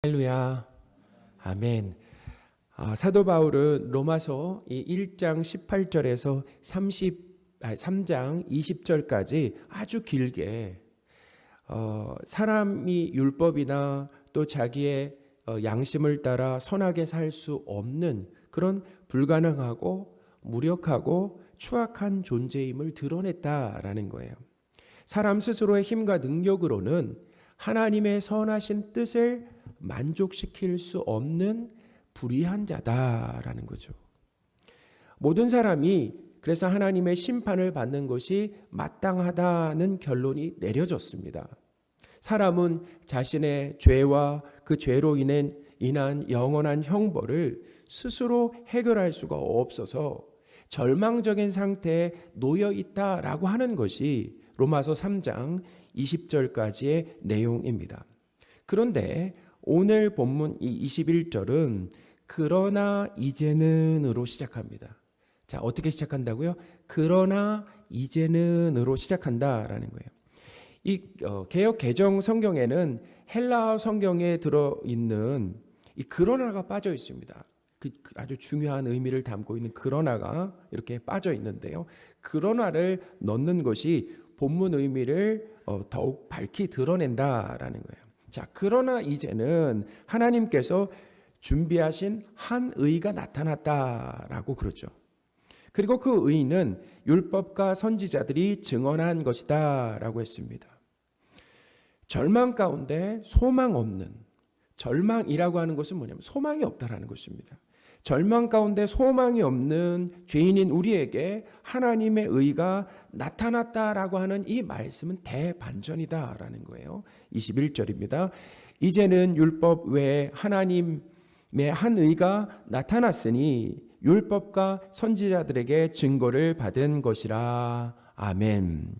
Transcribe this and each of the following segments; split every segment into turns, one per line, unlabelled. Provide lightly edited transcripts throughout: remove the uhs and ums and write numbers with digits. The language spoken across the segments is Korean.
할렐루야. 아멘. 사도 바울은 로마서 1장 18절에서 3장 20절까지 아주 길게 사람이 율법이나 또 자기의 양심을 따라 선하게 살 수 없는 그런 불가능하고 무력하고 추악한 존재임을 드러냈다라는 거예요. 사람 스스로의 힘과 능력으로는 하나님의 선하신 뜻을 만족시킬 수 없는 불의한 자다라는 거죠. 모든 사람이 그래서 하나님의 심판을 받는 것이 마땅하다는 결론이 내려졌습니다. 사람은 자신의 죄와 그 죄로 인한 영원한 형벌을 스스로 해결할 수가 없어서 절망적인 상태에 놓여 있다라고 하는 것이 로마서 3장 20절까지의 내용입니다. 그런데 오늘 본문 이 21절은 그러나 이제는으로 시작합니다. 자, 어떻게 시작한다고요? 그러나 이제는으로 시작한다라는 거예요. 이 개역 개정 성경에는 헬라어 성경에 들어있는 이 그러나가 빠져 있습니다. 아주 중요한 의미를 담고 있는 그러나가 이렇게 빠져 있는데요. 그러나를 넣는 것이 본문 의미를 더욱 밝히 드러낸다라는 거예요. 자, 그러나 이제는 하나님께서 준비하신 한 의가 나타났다라고 그러죠. 그리고 그 의는 율법과 선지자들이 증언한 것이다라고 했습니다. 절망 가운데 소망 없는, 절망이라고 하는 것은 뭐냐면 소망이 없다라는 것입니다. 절망 가운데 소망이 없는 죄인인 우리에게 하나님의 의가 나타났다라고 하는 이 말씀은 대반전이다라는 거예요. 21절입니다. 이제는 율법 외에 하나님의 한 의가 나타났으니 율법과 선지자들에게 증거를 받은 것이라. 아멘.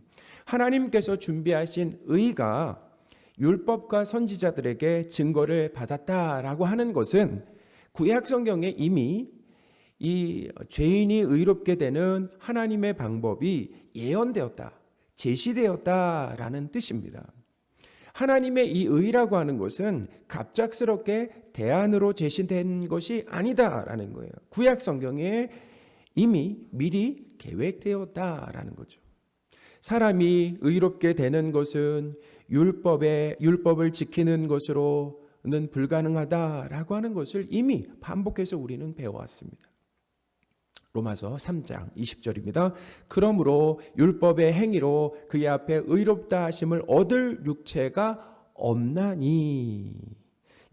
하나님께서 준비하신 의가 율법과 선지자들에게 증거를 받았다라고 하는 것은 구약 성경에 이미 이 죄인이 의롭게 되는 하나님의 방법이 예언되었다, 제시되었다라는 뜻입니다. 하나님의 이 의라고 하는 것은 갑작스럽게 대안으로 제시된 것이 아니다라는 거예요. 구약 성경에 이미 미리 계획되었다라는 거죠. 사람이 의롭게 되는 것은 율법을 지키는 것으로는 불가능하다라고 하는 것을 이미 반복해서 우리는 배워왔습니다. 로마서 3장 20절입니다. 그러므로 율법의 행위로 그의 앞에 의롭다 하심을 얻을 육체가 없나니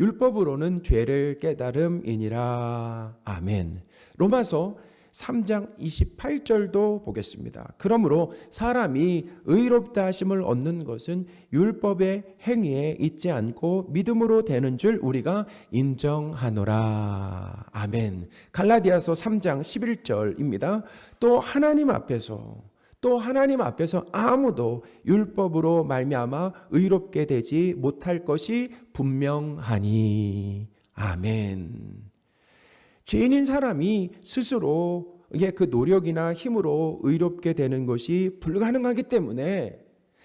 율법으로는 죄를 깨달음이니라. 아멘. 로마서 3장 28절도 보겠습니다. 그러므로 사람이 의롭다 하심을 얻는 것은 율법의 행위에 있지 않고 믿음으로 되는 줄 우리가 인정하노라. 아멘. 갈라디아서 3장 11절입니다. 또 하나님 앞에서 아무도 율법으로 말미암아 의롭게 되지 못할 것이 분명하니. 아멘. 죄인인 사람이 스스로 그 노력이나 힘으로 의롭게 되는 것이 불가능하기 때문에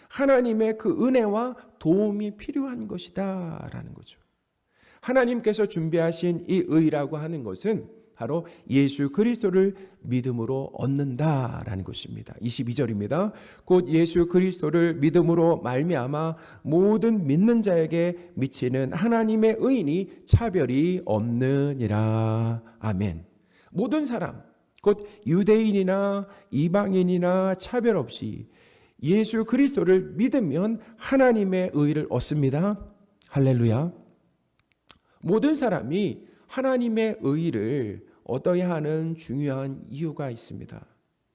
하나님의 그 은혜와 도움이 필요한 것이다 라는 거죠. 하나님께서 준비하신 이 의라고 하는 것은 바로 예수 그리스도를 믿음으로 얻는다라는 것입니다. 22절입니다. 곧 예수 그리스도를 믿음으로 말미암아 모든 믿는 자에게 미치는 하나님의 의인이 차별이 없느니라. 아멘. 모든 사람, 곧 유대인이나 이방인이나 차별 없이 예수 그리스도를 믿으면 하나님의 의를 얻습니다. 할렐루야. 모든 사람이 하나님의 의를 얻어야 하는 중요한 이유가 있습니다.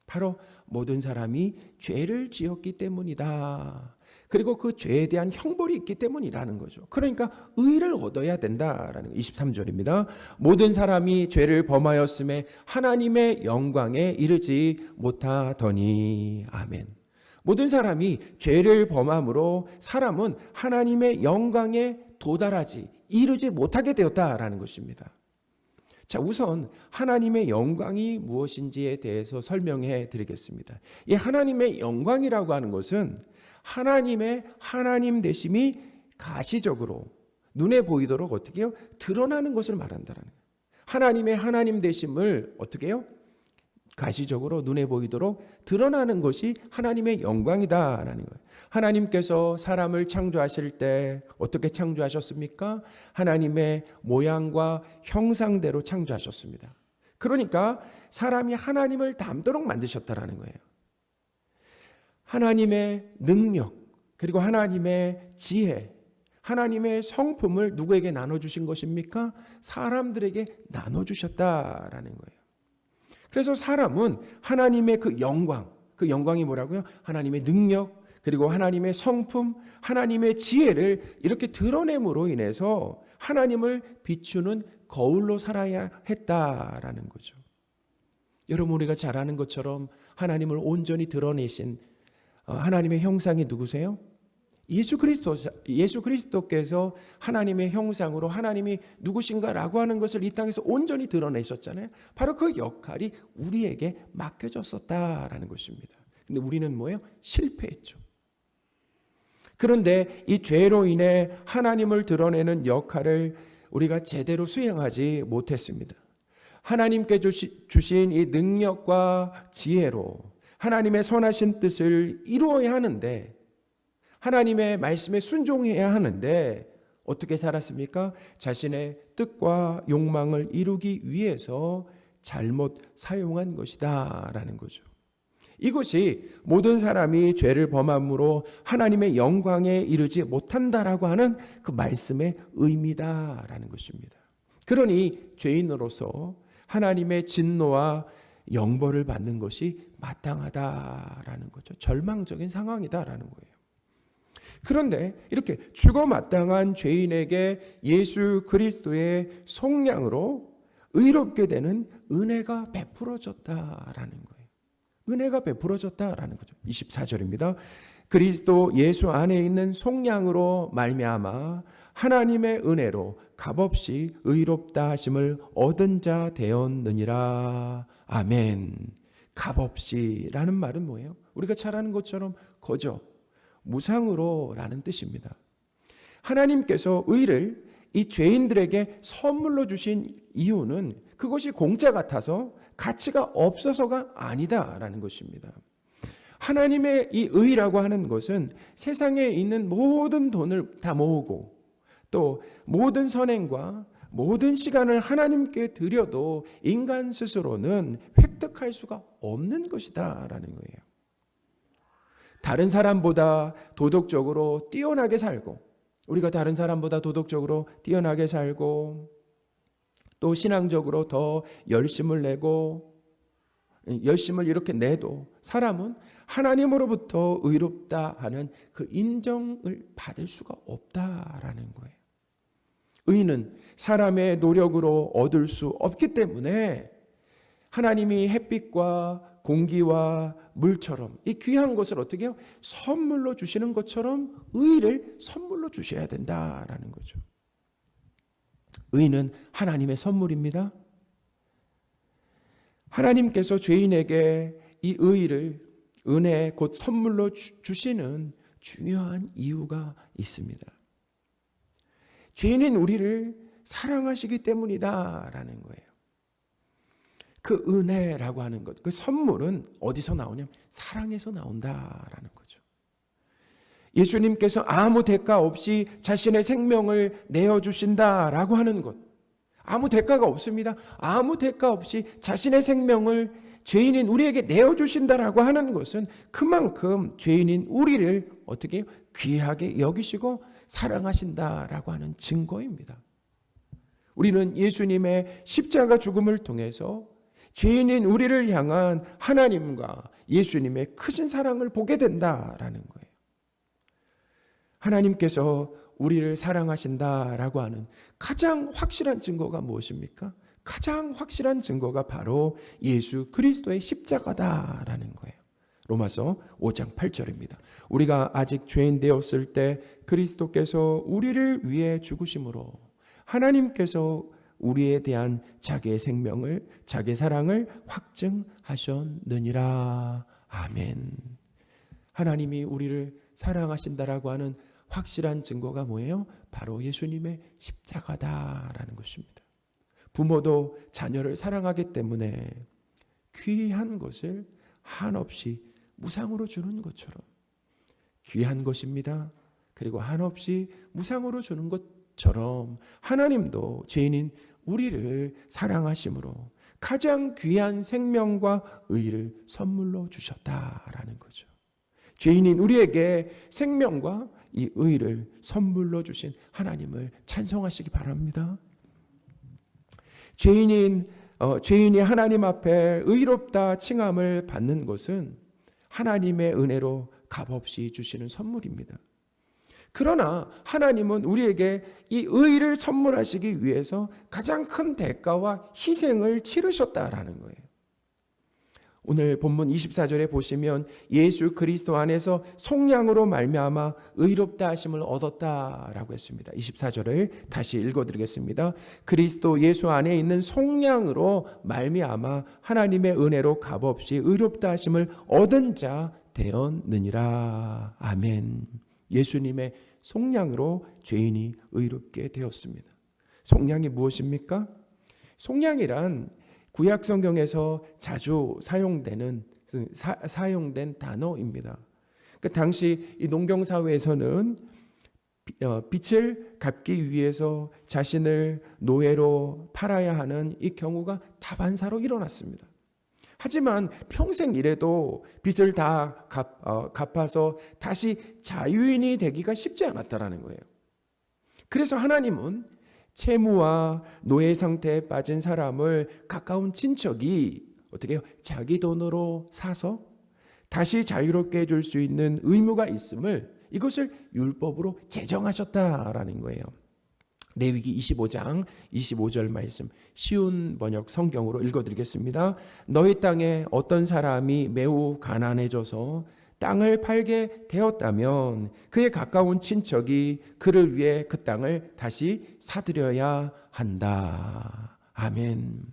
바로 모든 사람이 죄를 지었기 때문이다. 그리고 그 죄에 대한 형벌이 있기 때문이라는 거죠. 그러니까 의를 얻어야 된다라는 23절입니다. 모든 사람이 죄를 범하였음에 하나님의 영광에 이르지 못하더니. 아멘. 모든 사람이 죄를 범함으로 사람은 하나님의 영광에 이르지 못하게 되었다라는 것입니다. 자, 우선 하나님의 영광이 무엇인지에 대해서 설명해 드리겠습니다. 이 하나님의 영광이라고 하는 것은 하나님의 하나님 되심이 가시적으로 눈에 보이도록 어떻게 해요? 드러나는 것을 말한다라는 거예요. 하나님의 하나님 되심을 어떻게 해요? 가시적으로 눈에 보이도록 드러나는 것이 하나님의 영광이다라는 거예요. 하나님께서 사람을 창조하실 때 어떻게 창조하셨습니까? 하나님의 모양과 형상대로 창조하셨습니다. 그러니까 사람이 하나님을 닮도록 만드셨다라는 거예요. 하나님의 능력, 그리고 하나님의 지혜, 하나님의 성품을 누구에게 나눠주신 것입니까? 사람들에게 나눠주셨다라는 거예요. 그래서 사람은 하나님의 그 영광이 뭐라고요? 하나님의 능력, 그리고 하나님의 성품, 하나님의 지혜를 이렇게 드러냄으로 인해서 하나님을 비추는 거울로 살아야 했다라는 거죠. 여러분, 우리가 잘 아는 것처럼 하나님을 온전히 드러내신 하나님의 형상이 누구세요? 예수 그리스도께서 하나님의 형상으로 하나님이 누구신가라고 하는 것을 이 땅에서 온전히 드러내셨잖아요. 바로 그 역할이 우리에게 맡겨졌었다라는 것입니다. 근데 우리는 뭐예요? 실패했죠. 그런데 이 죄로 인해 하나님을 드러내는 역할을 우리가 제대로 수행하지 못했습니다. 하나님께 주신 이 능력과 지혜로 하나님의 선하신 뜻을 이루어야 하는데, 하나님의 말씀에 순종해야 하는데 어떻게 살았습니까? 자신의 뜻과 욕망을 이루기 위해서 잘못 사용한 것이다 라는 거죠. 이것이 모든 사람이 죄를 범함으로 하나님의 영광에 이르지 못한다라고 하는 그 말씀의 의미다라는 것입니다. 그러니 죄인으로서 하나님의 진노와 영벌을 받는 것이 마땅하다라는 거죠. 절망적인 상황이다라는 거예요. 그런데 이렇게 죽어 마땅한 죄인에게 예수 그리스도의 속량으로 의롭게 되는 은혜가 베풀어졌다라는 거예요. 은혜가 베풀어졌다라는 거죠. 24절입니다. 그리스도 예수 안에 있는 속량으로 말미암아 하나님의 은혜로 값없이 의롭다 하심을 얻은 자 되었느니라. 아멘. 값없이라는 말은 뭐예요? 우리가 잘 아는 것처럼 거저, 무상으로 라는 뜻입니다. 하나님께서 의를 이 죄인들에게 선물로 주신 이유는 그것이 공짜 같아서 가치가 없어서가 아니다라는 것입니다. 하나님의 이 의라고 하는 것은 세상에 있는 모든 돈을 다 모으고 또 모든 선행과 모든 시간을 하나님께 드려도 인간 스스로는 획득할 수가 없는 것이다라는 거예요. 다른 사람보다 도덕적으로 뛰어나게 살고, 우리가 다른 사람보다 도덕적으로 뛰어나게 살고 또 신앙적으로 더 열심을 내고 열심을 이렇게 내도 사람은 하나님으로부터 의롭다 하는 그 인정을 받을 수가 없다라는 거예요. 의는 사람의 노력으로 얻을 수 없기 때문에 하나님이 햇빛과 공기와 물처럼 이 귀한 것을 어떻게 해요? 선물로 주시는 것처럼 의를 선물로 주셔야 된다라는 거죠. 의는 하나님의 선물입니다. 하나님께서 죄인에게 이 의를 은혜 곧 선물로 주시는 중요한 이유가 있습니다. 죄인인 우리를 사랑하시기 때문이다라는 거예요. 그 은혜라고 하는 것, 그 선물은 어디서 나오냐면 사랑에서 나온다라는 거죠. 예수님께서 아무 대가 없이 자신의 생명을 내어주신다라고 하는 것, 아무 대가가 없습니다. 아무 대가 없이 자신의 생명을 죄인인 우리에게 내어주신다라고 하는 것은 그만큼 죄인인 우리를 어떻게 귀하게 여기시고 사랑하신다라고 하는 증거입니다. 우리는 예수님의 십자가 죽음을 통해서 죄인인 우리를 향한 하나님과 예수님의 크신 사랑을 보게 된다라는 거예요. 하나님께서 우리를 사랑하신다라고 하는 가장 확실한 증거가 무엇입니까? 가장 확실한 증거가 바로 예수 그리스도의 십자가다라는 거예요. 로마서 5장 8절입니다. 우리가 아직 죄인 되었을 때 그리스도께서 우리를 위해 죽으심으로 하나님께서 우리에 대한 자기의 생명을, 자기의 사랑을 확증하셨느니라. 아멘. 하나님이 우리를 사랑하신다라고 하는 확실한 증거가 뭐예요? 바로 예수님의 십자가다라는 것입니다. 부모도 자녀를 사랑하기 때문에 귀한 것을 한없이 무상으로 주는 것처럼 귀한 것입니다. 그리고 한없이 무상으로 주는 것처럼 하나님도 죄인인 우리를 사랑하심으로 가장 귀한 생명과 의를 선물로 주셨다라는 거죠. 죄인인 우리에게 생명과 이 의를 선물로 주신 하나님을 찬송하시기 바랍니다. 죄인이 하나님 앞에 의롭다 칭함을 받는 것은 하나님의 은혜로 값없이 주시는 선물입니다. 그러나 하나님은 우리에게 이 의를 선물하시기 위해서 가장 큰 대가와 희생을 치르셨다라는 거예요. 오늘 본문 24절에 보시면 예수 그리스도 안에서 속량으로 말미암아 의롭다 하심을 얻었다라고 했습니다. 24절을 다시 읽어드리겠습니다. 그리스도 예수 안에 있는 속량으로 말미암아 하나님의 은혜로 값없이 의롭다 하심을 얻은 자 되었느니라. 아멘. 예수님의 속량으로 죄인이 의롭게 되었습니다. 속량이 무엇입니까? 속량이란 구약 성경에서 자주 사용된 단어입니다. 그 당시 이 농경 사회에서는 빚을 갚기 위해서 자신을 노예로 팔아야 하는 이 경우가 다반사로 일어났습니다. 하지만 평생 일해도 빚을 다 갚아서 다시 자유인이 되기가 쉽지 않았다라는 거예요. 그래서 하나님은 채무와 노예 상태에 빠진 사람을 가까운 친척이 어떻게 해요? 자기 돈으로 사서 다시 자유롭게 해줄 수 있는 의무가 있음을 이것을 율법으로 제정하셨다라는 거예요. 레위기 25장 25절 말씀 쉬운 번역 성경으로 읽어드리겠습니다. 너희 땅에 어떤 사람이 매우 가난해져서 땅을 팔게 되었다면 그의 가까운 친척이 그를 위해 그 땅을 다시 사들여야 한다. 아멘.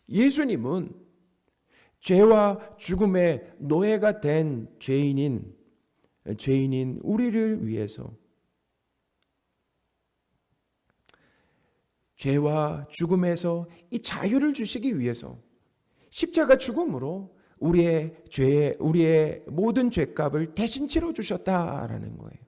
예수님은 죄와 죽음의 노예가 된 죄인인 우리를 위해서 죄와 죽음에서 이 자유를 주시기 위해서 십자가 죽음으로 우리의 모든 죄값을 대신 치러 주셨다라는 거예요.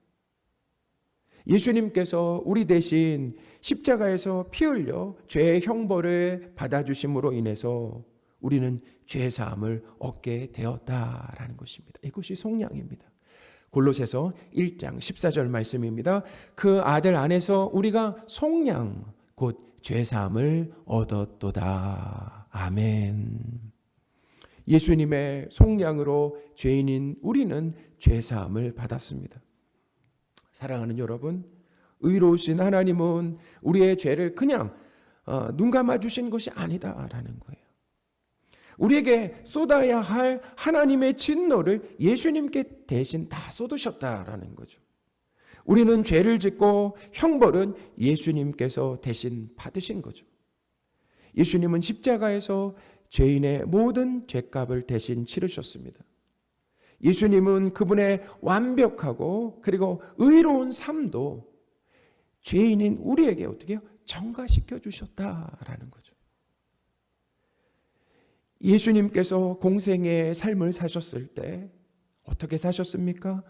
예수님께서 우리 대신 십자가에서 피 흘려 죄의 형벌을 받아주심으로 인해서 우리는 죄 사함을 얻게 되었다라는 것입니다. 이것이 속량입니다. 골로새서 1장 14절 말씀입니다. 그 아들 안에서 우리가 속량 곧 죄 사함을 얻었도다. 아멘. 예수님의 속량으로 죄인인 우리는 죄 사함을 받았습니다. 사랑하는 여러분, 의로우신 하나님은 우리의 죄를 그냥 눈 감아 주신 것이 아니다라는 거예요. 우리에게 쏟아야 할 하나님의 진노를 예수님께 대신 다 쏟으셨다라는 거죠. 우리는 죄를 짓고 형벌은 예수님께서 대신 받으신 거죠. 예수님은 십자가에서 죄인의 모든 죄값을 대신 치르셨습니다. 예수님은 그분의 완벽하고 그리고 의로운 삶도 죄인인 우리에게 어떻게 전가시켜 주셨다라는 거죠. 예수님께서 공생의 삶을 사셨을 때 어떻게 사셨습니까?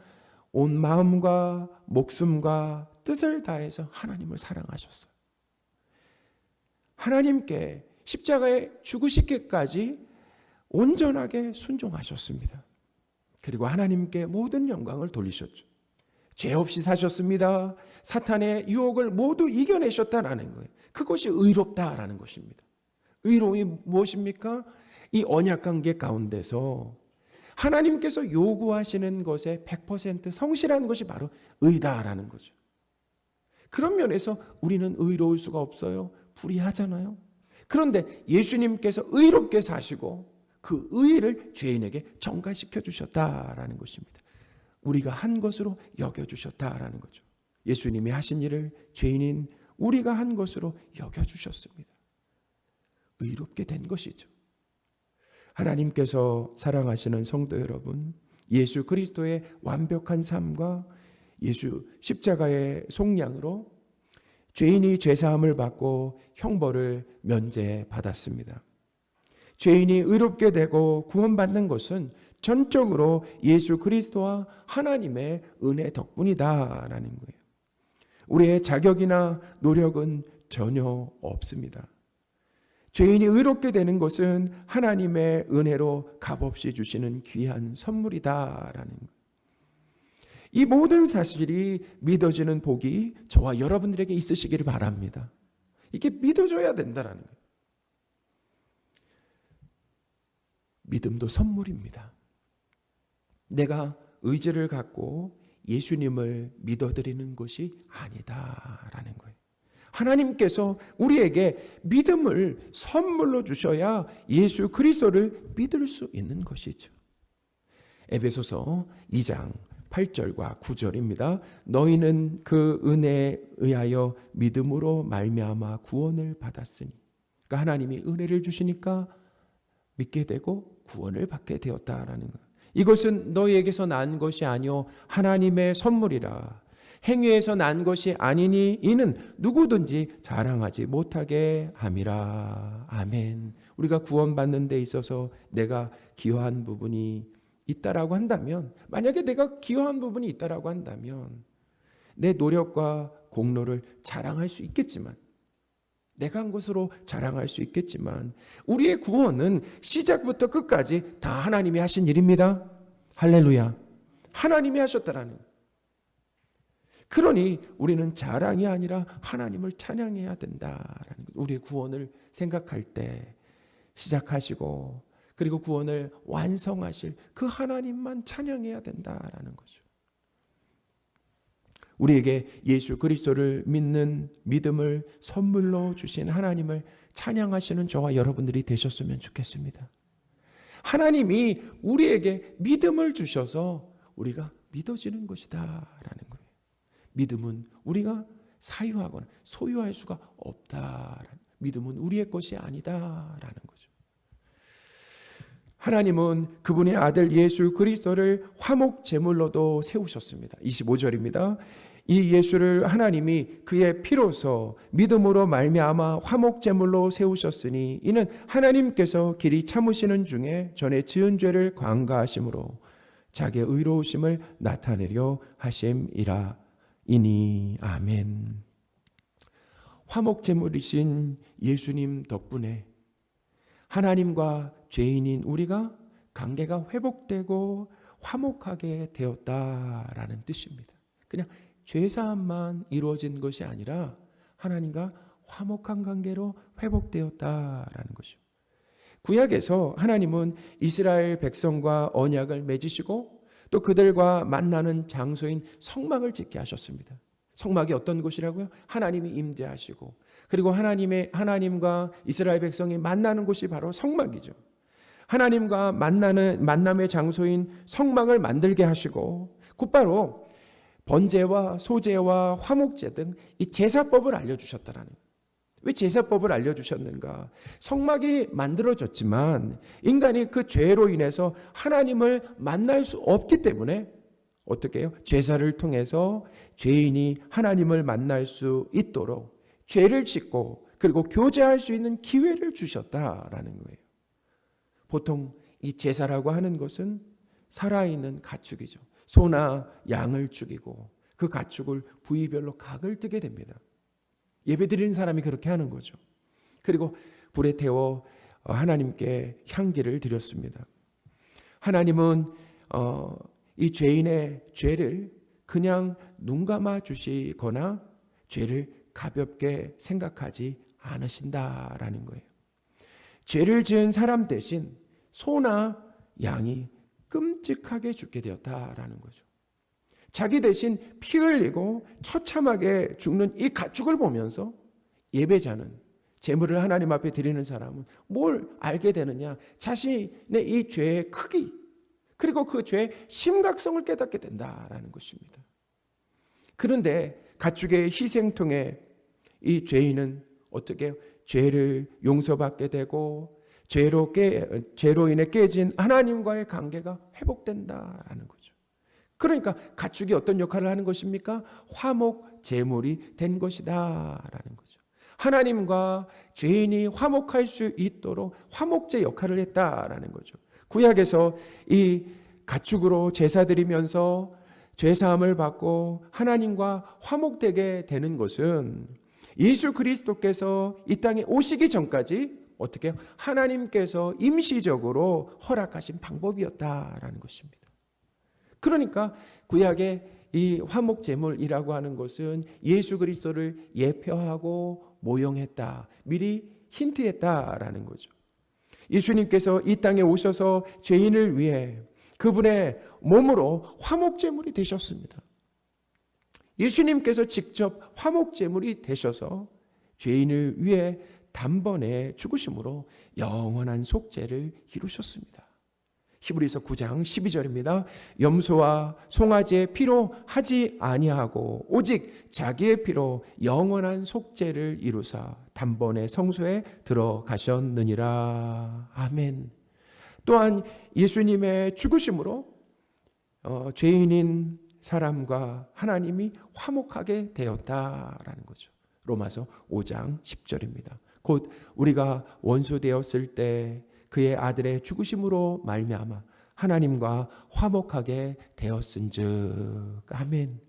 온 마음과 목숨과 뜻을 다해서 하나님을 사랑하셨어요. 하나님께 십자가에 죽으시기까지 온전하게 순종하셨습니다. 그리고 하나님께 모든 영광을 돌리셨죠. 죄 없이 사셨습니다. 사탄의 유혹을 모두 이겨내셨다라는 거예요. 그것이 의롭다라는 것입니다. 의로움이 무엇입니까? 이 언약관계 가운데서 하나님께서 요구하시는 것에 100% 성실한 것이 바로 의다라는 거죠. 그런 면에서 우리는 의로울 수가 없어요. 불의하잖아요. 그런데 예수님께서 의롭게 사시고 그 의를 죄인에게 전가시켜 주셨다라는 것입니다. 우리가 한 것으로 여겨주셨다라는 거죠. 예수님이 하신 일을 죄인인 우리가 한 것으로 여겨주셨습니다. 의롭게 된 것이죠. 하나님께서 사랑하시는 성도 여러분, 예수 그리스도의 완벽한 삶과 예수 십자가의 속량으로 죄인이 죄사함을 받고 형벌을 면제받았습니다. 죄인이 의롭게 되고 구원받는 것은 전적으로 예수 그리스도와 하나님의 은혜 덕분이다라는 거예요. 우리의 자격이나 노력은 전혀 없습니다. 죄인이 의롭게 되는 것은 하나님의 은혜로 값없이 주시는 귀한 선물이다라는 거예요. 이 모든 사실이 믿어지는 복이 저와 여러분들에게 있으시기를 바랍니다. 이게 믿어져야 된다라는 거예요. 믿음도 선물입니다. 내가 의지를 갖고 예수님을 믿어드리는 것이 아니다라는 거예요. 하나님께서 우리에게 믿음을 선물로 주셔야 예수 그리스도를 믿을 수 있는 것이죠. 에베소서 2장 8절과 9절입니다. 너희는 그 은혜에 의하여 믿음으로 말미암아 구원을 받았으니, 그러니까 하나님이 은혜를 주시니까 믿게 되고 구원을 받게 되었다라는 것. 이것은 너희에게서 난 것이 아니요 하나님의 선물이라. 행위에서 난 것이 아니니 이는 누구든지 자랑하지 못하게 함이라. 아멘. 우리가 구원받는 데 있어서 내가 기여한 부분이 있다라고 한다면, 만약에 내가 기여한 부분이 있다라고 한다면 내 노력과 공로를 자랑할 수 있겠지만, 내가 한 것으로 자랑할 수 있겠지만, 우리의 구원은 시작부터 끝까지 다 하나님이 하신 일입니다. 할렐루야. 하나님이 하셨다라는. 그러니 우리는 자랑이 아니라 하나님을 찬양해야 된다라는. 우리의 구원을 생각할 때 시작하시고 그리고 구원을 완성하실 그 하나님만 찬양해야 된다라는 거죠. 우리에게 예수 그리스도를 믿는 믿음을 선물로 주신 하나님을 찬양하시는 저와 여러분들이 되셨으면 좋겠습니다. 하나님이 우리에게 믿음을 주셔서 우리가 믿어지는 것이다라는 거예요. 믿음은 우리가 사유하거나 소유할 수가 없다라는, 믿음은 우리의 것이 아니다라는 거죠. 하나님은 그분의 아들 예수 그리스도를 화목 제물로도 세우셨습니다. 25절입니다. 이 예수를 하나님이 그의 피로서 믿음으로 말미암아 화목 제물로 세우셨으니 이는 하나님께서 길이 참으시는 중에 전에 지은 죄를 관가하심으로 자기의 의로우심을 나타내려 하심이라. 이니 아멘. 화목 제물이신 예수님 덕분에 하나님과 죄인인 우리가 관계가 회복되고 화목하게 되었다라는 뜻입니다. 그냥 죄사함만 이루어진 것이 아니라 하나님과 화목한 관계로 회복되었다라는 것이죠. 구약에서 하나님은 이스라엘 백성과 언약을 맺으시고 또 그들과 만나는 장소인 성막을 짓게 하셨습니다. 성막이 어떤 곳이라고요? 하나님이 임재하시고 그리고 하나님과 이스라엘 백성이 만나는 곳이 바로 성막이죠. 하나님과 만남의 장소인 성막을 만들게 하시고 곧바로 번제와 소제와 화목제 등 이 제사법을 알려주셨다라는. 왜 제사법을 알려주셨는가? 성막이 만들어졌지만 인간이 그 죄로 인해서 하나님을 만날 수 없기 때문에 어떻게 해요? 제사를 통해서 죄인이 하나님을 만날 수 있도록 죄를 짓고 그리고 교제할 수 있는 기회를 주셨다라는 거예요. 보통 이 제사라고 하는 것은 살아있는 가축이죠. 소나 양을 죽이고 그 가축을 부위별로 각을 뜨게 됩니다. 예배드리는 사람이 그렇게 하는 거죠. 그리고 불에 태워 하나님께 향기를 드렸습니다. 하나님은 이 죄인의 죄를 그냥 눈 감아 주시거나 죄를 가볍게 생각하지 않으신다라는 거예요. 죄를 지은 사람 대신 소나 양이 끔찍하게 죽게 되었다라는 거죠. 자기 대신 피 흘리고 처참하게 죽는 이 가축을 보면서 예배자는, 제물을 하나님 앞에 드리는 사람은 뭘 알게 되느냐? 자신의 이 죄의 크기, 그리고 그 죄의 심각성을 깨닫게 된다라는 것입니다. 그런데 가축의 희생통에 이 죄인은 어떻게 죄를 용서받게 되고 죄로 인해 깨진 하나님과의 관계가 회복된다라는 거죠. 그러니까 가축이 어떤 역할을 하는 것입니까? 화목 제물이 된 것이다라는 거죠. 하나님과 죄인이 화목할 수 있도록 화목제 역할을 했다라는 거죠. 구약에서 이 가축으로 제사 드리면서 죄사함을 받고 하나님과 화목되게 되는 것은 예수 그리스도께서 이 땅에 오시기 전까지 어떻게 해요? 하나님께서 임시적으로 허락하신 방법이었다라는 것입니다. 그러니까 구약의 이 화목제물이라고 하는 것은 예수 그리스도를 예표하고 모형했다, 미리 힌트했다라는 거죠. 예수님께서 이 땅에 오셔서 죄인을 위해 그분의 몸으로 화목제물이 되셨습니다. 예수님께서 직접 화목제물이 되셔서 죄인을 위해 단번에 죽으심으로 영원한 속죄를 이루셨습니다. 히브리서 9장 12절입니다. 염소와 송아지의 피로 하지 아니하고 오직 자기의 피로 영원한 속죄를 이루사 단번에 성소에 들어가셨느니라. 아멘. 또한 예수님의 죽으심으로 죄인인 사람과 하나님이 화목하게 되었다라는 거죠. 로마서 5장 10절입니다. 곧 우리가 원수 되었을 때 그의 아들의 죽으심으로 말미암아 하나님과 화목하게 되었은즉. 아멘.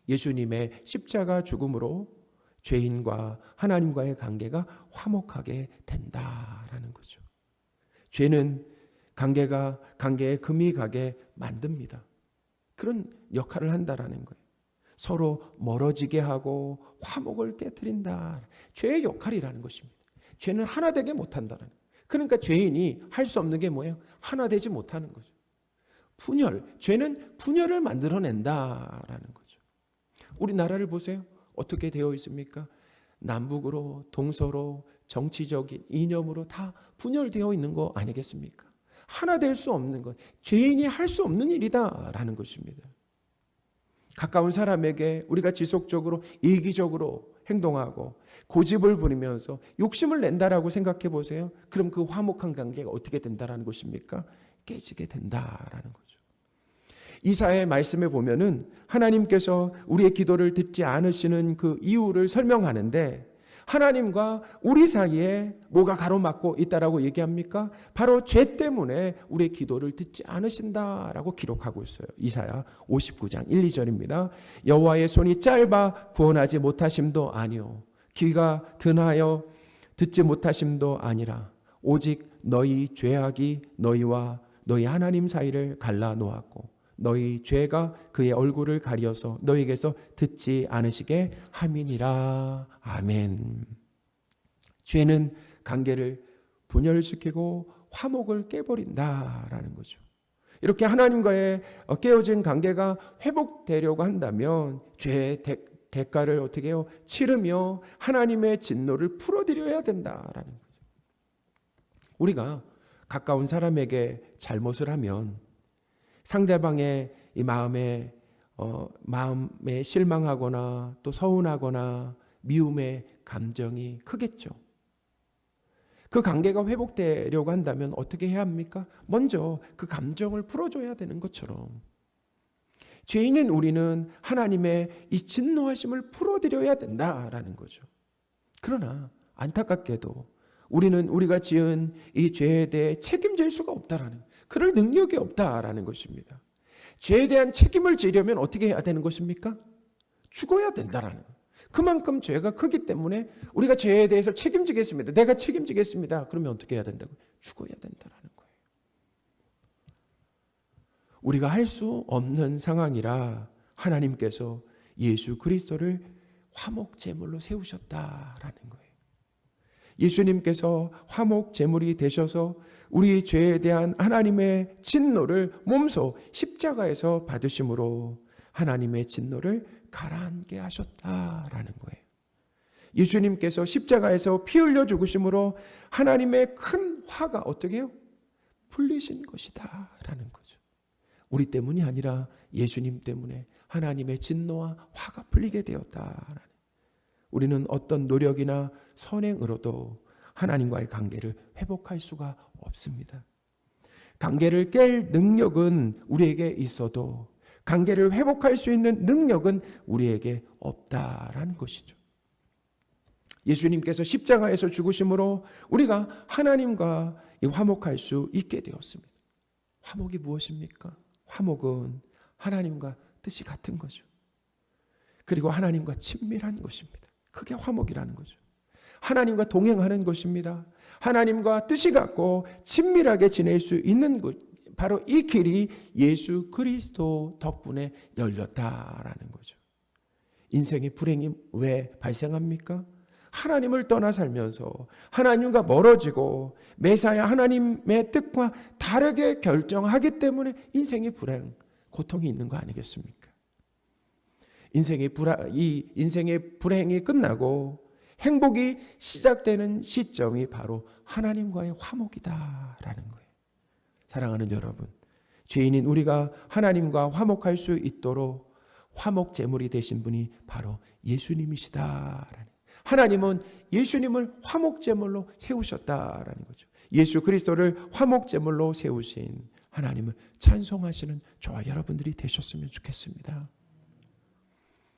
예수님의 십자가 죽음으로 죄인과 하나님과의 관계가 화목하게 된다라는 거죠. 죄는 관계에 금이 가게 만듭니다. 그런 역할을 한다라는 거예요. 서로 멀어지게 하고 화목을 깨뜨린다. 죄의 역할이라는 것입니다. 죄는 하나 되게 못한다는 거예요. 그러니까 죄인이 할 수 없는 게 뭐예요? 하나 되지 못하는 거죠. 죄는 분열을 만들어낸다라는 거죠. 우리나라를 보세요. 어떻게 되어 있습니까? 남북으로, 동서로, 정치적인 이념으로 다 분열되어 있는 거 아니겠습니까? 하나 될 수 없는 것, 죄인이 할 수 없는 일이다라는 것입니다. 가까운 사람에게 우리가 지속적으로 이기적으로 행동하고 고집을 부리면서 욕심을 낸다라고 생각해 보세요. 그럼 그 화목한 관계가 어떻게 된다라는 것입니까? 깨지게 된다라는 거죠. 이사야의 말씀에 보면은 하나님께서 우리의 기도를 듣지 않으시는 그 이유를 설명하는데 하나님과 우리 사이에 뭐가 가로막고 있다라고 얘기합니까? 바로 죄 때문에 우리의 기도를 듣지 않으신다라고 기록하고 있어요. 이사야 59장 1, 2절입니다. 여호와의 손이 짧아 구원하지 못하심도 아니요 귀가 둔하여 듣지 못하심도 아니라 오직 너희 죄악이 너희와 너희 하나님 사이를 갈라 놓았고 너희 죄가 그의 얼굴을 가리어서 너희에게서 듣지 않으시게 함이니라. 아멘. 죄는 관계를 분열시키고 화목을 깨버린다라는 거죠. 이렇게 하나님과의 깨어진 관계가 회복되려고 한다면 죄의 대가를 어떻게 해요? 치르며 하나님의 진노를 풀어드려야 된다라는 거죠. 우리가 가까운 사람에게 잘못을 하면 상대방의 이 마음에 실망하거나 또 서운하거나 미움의 감정이 크겠죠. 그 관계가 회복되려고 한다면 어떻게 해야 합니까? 먼저 그 감정을 풀어줘야 되는 것처럼 죄인인 우리는 하나님의 이 진노하심을 풀어드려야 된다라는 거죠. 그러나 안타깝게도 우리는 우리가 지은 이 죄에 대해 책임질 수가 없다라는, 그럴 능력이 없다라는 것입니다. 죄에 대한 책임을 지려면 어떻게 해야 되는 것입니까? 죽어야 된다라는 거예요. 그만큼 죄가 크기 때문에 우리가 죄에 대해서 책임지겠습니다. 내가 책임지겠습니다. 그러면 어떻게 해야 된다고요? 죽어야 된다라는 거예요. 우리가 할 수 없는 상황이라 하나님께서 예수 그리스도를 화목제물로 세우셨다라는 거예요. 예수님께서 화목제물이 되셔서 우리 죄에 대한 하나님의 진노를 몸소 십자가에서 받으심으로 하나님의 진노를 가라앉게 하셨다라는 거예요. 예수님께서 십자가에서 피 흘려 죽으심으로 하나님의 큰 화가 어떻게 해요? 풀리신 것이다라는 거죠. 우리 때문이 아니라 예수님 때문에 하나님의 진노와 화가 풀리게 되었다라는. 우리는 어떤 노력이나 선행으로도 하나님과의 관계를 회복할 수가 없습니다. 관계를 깰 능력은 우리에게 있어도 관계를 회복할 수 있는 능력은 우리에게 없다라는 것이죠. 예수님께서 십자가에서 죽으심으로 우리가 하나님과 화목할 수 있게 되었습니다. 화목이 무엇입니까? 화목은 하나님과 뜻이 같은 거죠. 그리고 하나님과 친밀한 것입니다. 그게 화목이라는 거죠. 하나님과 동행하는 것입니다. 하나님과 뜻이 같고 친밀하게 지낼 수 있는 것, 바로 이 길이 예수 그리스도 덕분에 열렸다라는 거죠. 인생의 불행이 왜 발생합니까? 하나님을 떠나 살면서 하나님과 멀어지고 매사야 하나님의 뜻과 다르게 결정하기 때문에 인생의 불행, 고통이 있는 거 아니겠습니까? 이 인생의 불행이 끝나고 행복이 시작되는 시점이 바로 하나님과의 화목이다라는 거예요. 사랑하는 여러분, 죄인인 우리가 하나님과 화목할 수 있도록 화목 제물이 되신 분이 바로 예수님이시다라는. 하나님은 예수님을 화목 제물로 세우셨다라는 거죠. 예수 그리스도를 화목 제물로 세우신 하나님을 찬송하시는 저와 여러분들이 되셨으면 좋겠습니다.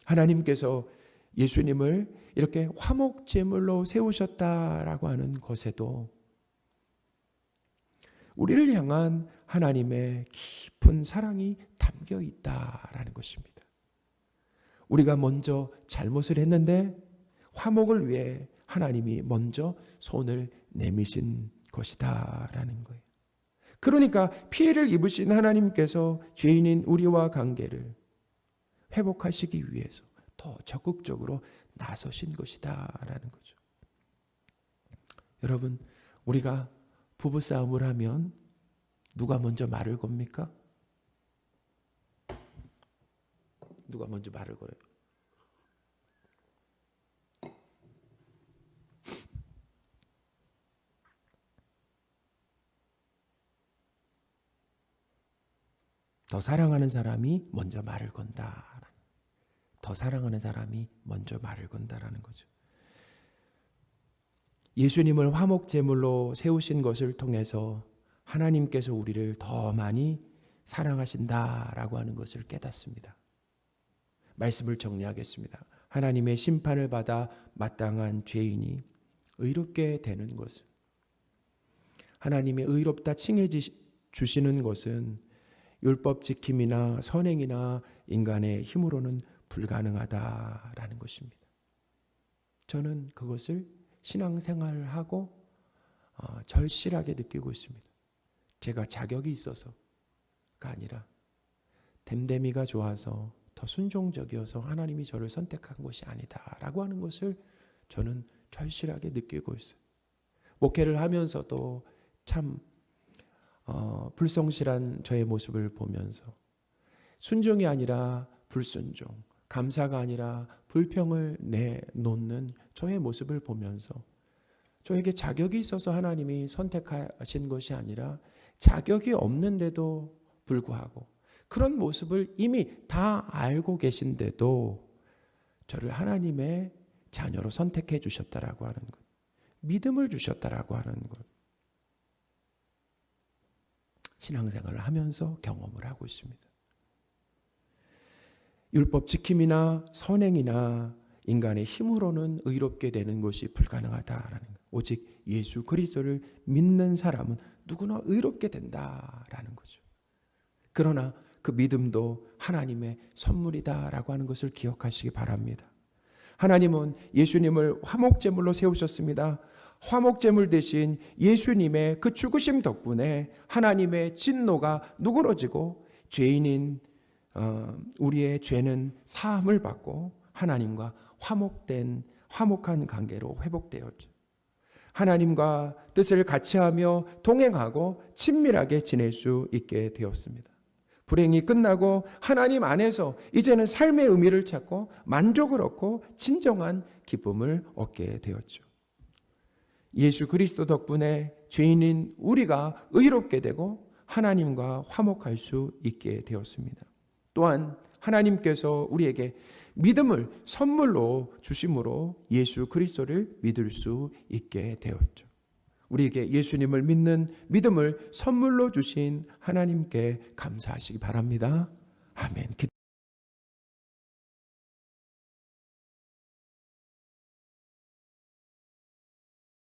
하나님께서 예수님을 이렇게 화목 제물로 세우셨다라고 하는 것에도 우리를 향한 하나님의 깊은 사랑이 담겨 있다라는 것입니다. 우리가 먼저 잘못을 했는데 화목을 위해 하나님이 먼저 손을 내미신 것이다라는 거예요. 그러니까 피해를 입으신 하나님께서 죄인인 우리와 관계를 회복하시기 위해서 더 적극적으로 나서신 것이다라는 거죠. 여러분, 우리가 부부싸움을 하면 누가 먼저 말을 겁니까? 누가 먼저 말을 걸어요? 더 사랑하는 사람이 먼저 말을 건다. 더 사랑하는 사람이 먼저 말을 건다라는 거죠. 예수님을 화목 제물로 세우신 것을 통해서 하나님께서 우리를 더 많이 사랑하신다라고 하는 것을 깨닫습니다. 말씀을 정리하겠습니다. 하나님의 심판을 받아 마땅한 죄인이 의롭게 되는 것은, 하나님의 의롭다 칭해 주시는 것은 율법 지킴이나 선행이나 인간의 힘으로는 불가능하다라는 것입니다. 저는 그것을 신앙생활을 하고 절실하게 느끼고 있습니다. 제가 자격이 있어서가 아니라 됨됨이가 좋아서 더 순종적이어서 하나님이 저를 선택한 것이 아니다라고 하는 것을 저는 절실하게 느끼고 있어요. 목회를 하면서도 참 불성실한 저의 모습을 보면서 순종이 아니라 불순종, 감사가 아니라 불평을 내놓는 저의 모습을 보면서 저에게 자격이 있어서 하나님이 선택하신 것이 아니라 자격이 없는데도 불구하고 그런 모습을 이미 다 알고 계신데도 저를 하나님의 자녀로 선택해 주셨다라고 하는 것, 믿음을 주셨다라고 하는 것, 신앙생활을 하면서 경험을 하고 있습니다. 율법 지킴이나 선행이나 인간의 힘으로는 의롭게 되는 것이 불가능하다라는 것. 오직 예수 그리스도를 믿는 사람은 누구나 의롭게 된다라는 거죠. 그러나 그 믿음도 하나님의 선물이다라고 하는 것을 기억하시기 바랍니다. 하나님은 예수님을 화목제물로 세우셨습니다. 화목제물 대신 예수님의 그 죽으심 덕분에 하나님의 진노가 누그러지고 죄인인 우리의 죄는 사함을 받고 하나님과 화목한 관계로 회복되었죠. 하나님과 뜻을 같이하며 동행하고 친밀하게 지낼 수 있게 되었습니다. 불행이 끝나고 하나님 안에서 이제는 삶의 의미를 찾고 만족을 얻고 진정한 기쁨을 얻게 되었죠. 예수 그리스도 덕분에 죄인인 우리가 의롭게 되고 하나님과 화목할 수 있게 되었습니다. 또한 하나님께서 우리에게 믿음을 선물로 주심으로 예수 그리스도를 믿을 수 있게 되었죠. 우리에게 예수님을 믿는 믿음을 선물로 주신 하나님께 감사하시기 바랍니다. 아멘.